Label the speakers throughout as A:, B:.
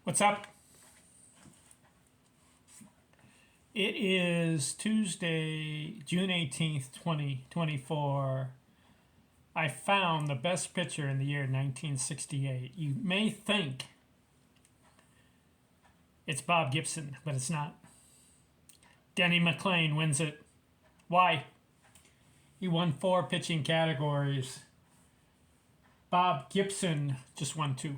A: What's up? It is Tuesday, June 18th, 2024. I found the best pitcher in the year 1968. You may think it's Bob Gibson, but it's not. Denny McLain wins it. Why? He won 4 pitching categories. Bob Gibson just won 2.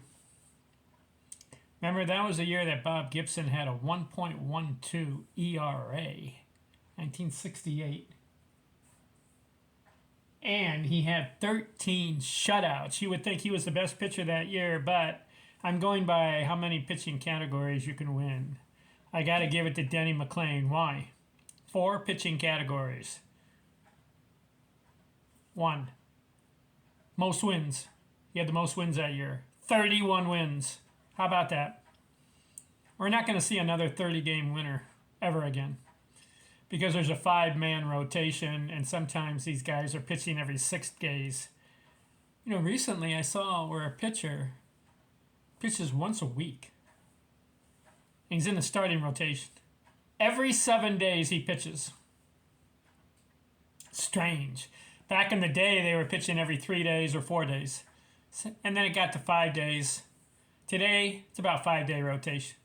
A: Remember, that was the year that Bob Gibson had a 1.12 ERA, 1968. And he had 13 shutouts. You would think he was the best pitcher that year, but I'm going by how many pitching categories you can win. I got to give it to Denny McLain. Why? 4 pitching categories. 1. Most wins. He had the most wins that year. 31 wins. How about that? We're not going to see another 30-game winner ever again because there's a 5-man rotation, and sometimes these guys are pitching every 6 days. You know, recently I saw where a pitcher pitches once a week. And he's in the starting rotation. Every 7 days he pitches. Strange. Back in the day, they were pitching every 3 days or 4 days. And then it got to 5 days. Today, it's about 5-day rotation.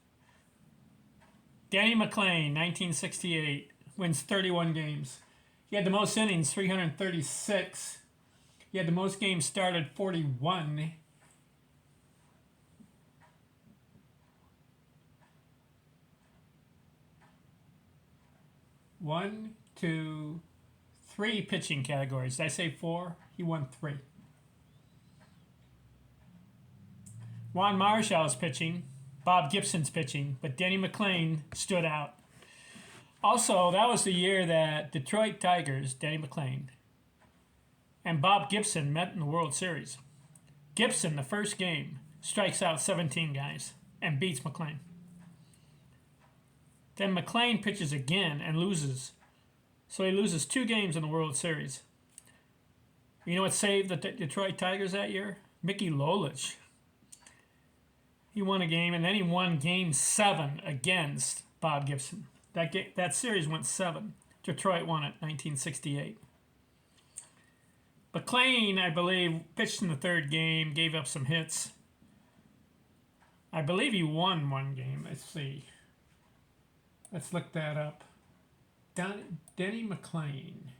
A: Denny McLain, 1968, wins 31 games. He had the most innings, 336. He had the most games started, 41. One, two, 3 pitching categories. Did I say 4? He won 3. Juan Marichal is pitching, Bob Gibson's pitching, but Denny McLain stood out. Also, that was the year that Detroit Tigers, Denny McLain, and Bob Gibson met in the World Series. Gibson, the first game, strikes out 17 guys and beats McLain. Then McLain pitches again and loses. So he loses 2 games in the World Series. You know what saved the Detroit Tigers that year? Mickey Lolich. He won a game, and then he won Game 7 against Bob Gibson. That series went 7. Detroit won it, 1968. McLain, I believe, pitched in the 3rd game, gave up some hits. I believe he won 1 game. Let's see. Let's look that up. Denny McLain,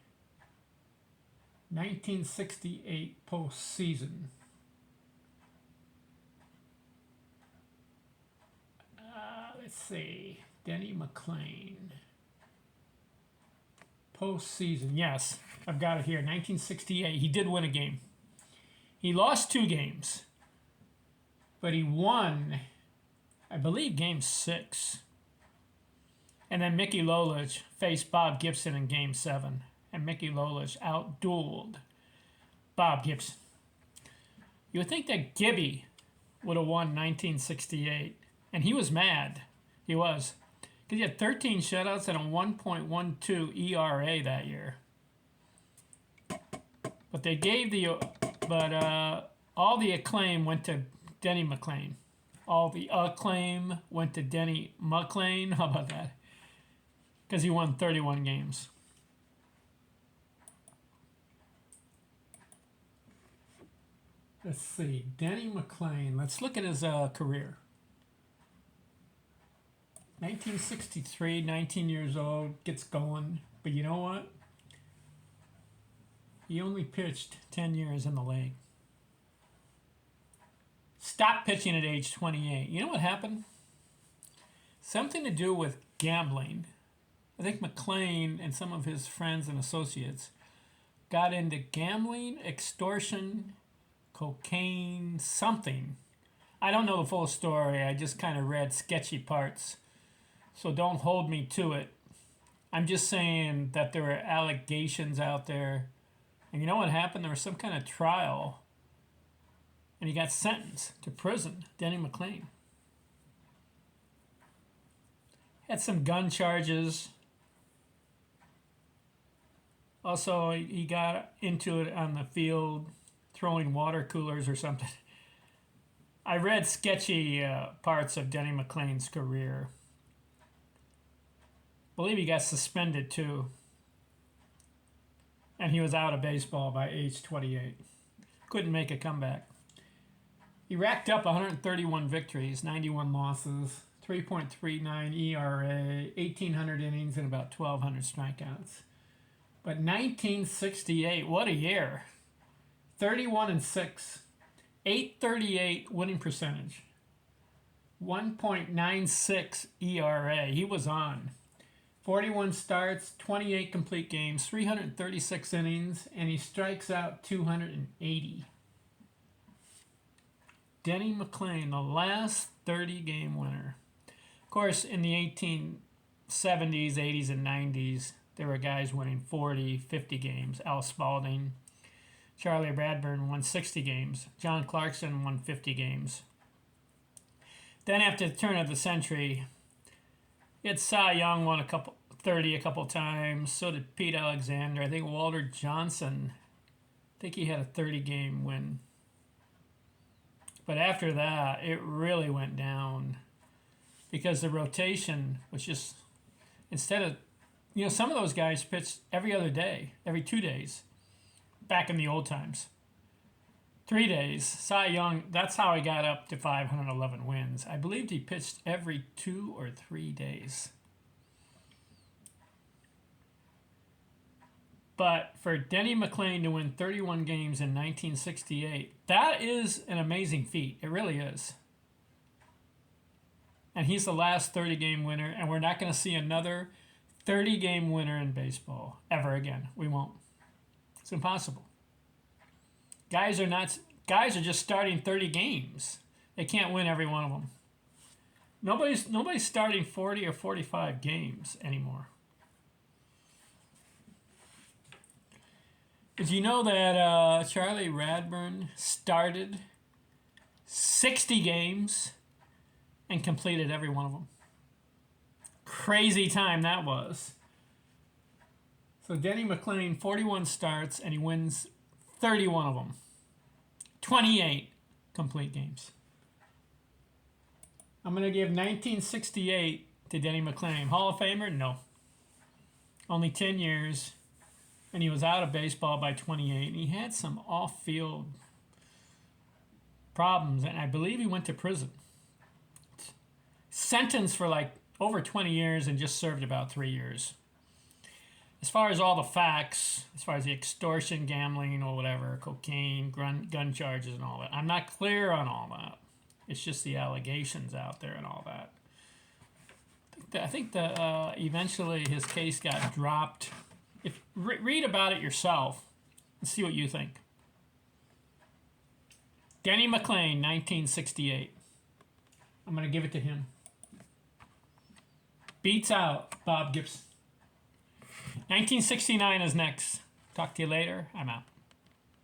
A: 1968 postseason. Let's see. Denny McLain. Postseason. Yes, I've got it here. 1968. He did win a game. He lost 2 games. But he won, I believe, Game 6. And then Mickey Lolich faced Bob Gibson in Game 7. And Mickey Lolich outdueled Bob Gibson. You would think that Gibby would have won 1968. And he was mad. He was. Because he had 13 shutouts and a 1.12 ERA that year. But they gave all the acclaim went to Denny McLain. All the acclaim went to Denny McLain. How about that? Because he won 31 games. Let's see. Denny McLain. Let's look at his career. 1963, 19 years old, gets going. But you know what? He only pitched 10 years in the league. Stopped pitching at age 28. You know what happened? Something to do with gambling. I think McLain and some of his friends and associates got into gambling, extortion, cocaine, something. I don't know the full story. I just kind of read sketchy parts. So don't hold me to it. I'm just saying that there were allegations out there. And you know what happened? There was some kind of trial. And he got sentenced to prison. Denny McLain. Had some gun charges. Also, he got into it on the field, throwing water coolers or something. I read sketchy parts of Denny McLain's career. I believe he got suspended too. And he was out of baseball by age 28. Couldn't make a comeback. He racked up 131 victories, 91 losses, 3.39 ERA, 1,800 innings, and about 1,200 strikeouts. But 1968, what a year. 31-6, 838 winning percentage, 1.96 ERA. He was on. 41 starts, 28 complete games, 336 innings, and he strikes out 280. Denny McLain, the last 30-game winner. Of course, in the 1870s, 80s, and 90s, there were guys winning 40, 50 games. Al Spalding, Charlie Bradburn won 60 games. John Clarkson won 50 games. Then after the turn of the century, it's Cy Young won 30 a couple times. So did Pete Alexander. I think Walter Johnson, I think he had a 30-game win. But after that, it really went down because the rotation was just, instead of, some of those guys pitched every other day, every 2 days, back in the old times. 3 days. Cy Young, that's how he got up to 511 wins. I believed he pitched every 2 or 3 days. But for Denny McLain to win 31 games in 1968, that is an amazing feat. It really is. And he's the last 30-game winner, and we're not going to see another 30-game winner in baseball ever again. We won't. It's impossible. Guys are just starting 30 games. They can't win every one of them. Nobody's starting 40 or 45 games anymore. Did you know that Charlie Bradburn started 60 games and completed every one of them? Crazy time that was. So Denny McLain, 41 starts, and he wins 31 of them. 28 complete games. I'm going to give 1968 to Denny McLain. Hall of Famer? No. Only 10 years. And he was out of baseball by 28. And he had some off-field problems. And I believe he went to prison. Sentenced for like over 20 years and just served about 3 years. As far as all the facts, as far as the extortion, gambling, or whatever, cocaine, gun charges, and all that, I'm not clear on all that. It's just the allegations out there and all that. I think that eventually his case got dropped. If read about it yourself and see what you think. Denny McLain, 1968. I'm going to give it to him. Beats out Bob Gibson. 1969 is next. Talk to you later. I'm out.